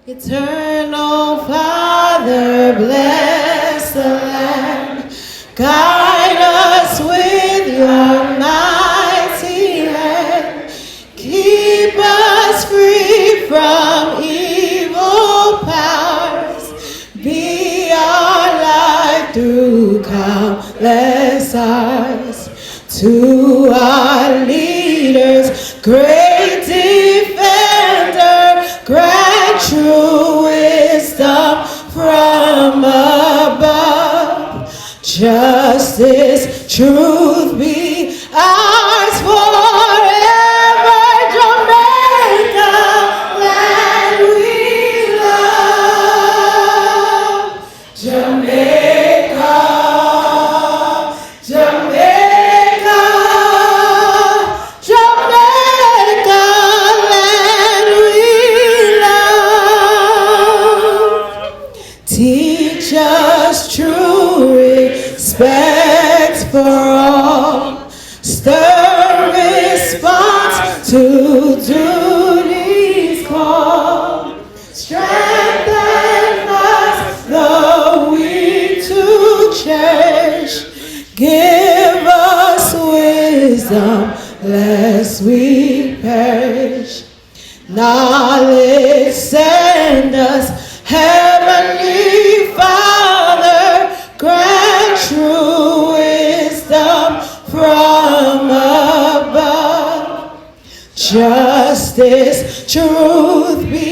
Eternal Father, bless the land. Guide us with your mighty hand. Keep us free from evil powers. Be our light through countless hours. To our leaders, great defender, grant true wisdom from above. Justice, truth be ours forever. Jamaica, land we love. Jamaica, Jamaica, Jamaica, land we love. Teach us true respect for all. Stir response to duty's call. Strengthen us, the weak to cherish. Give us wisdom, lest we perish. Knowledge send us, Heavenly Father, grant true wisdom from above. Justice, truth be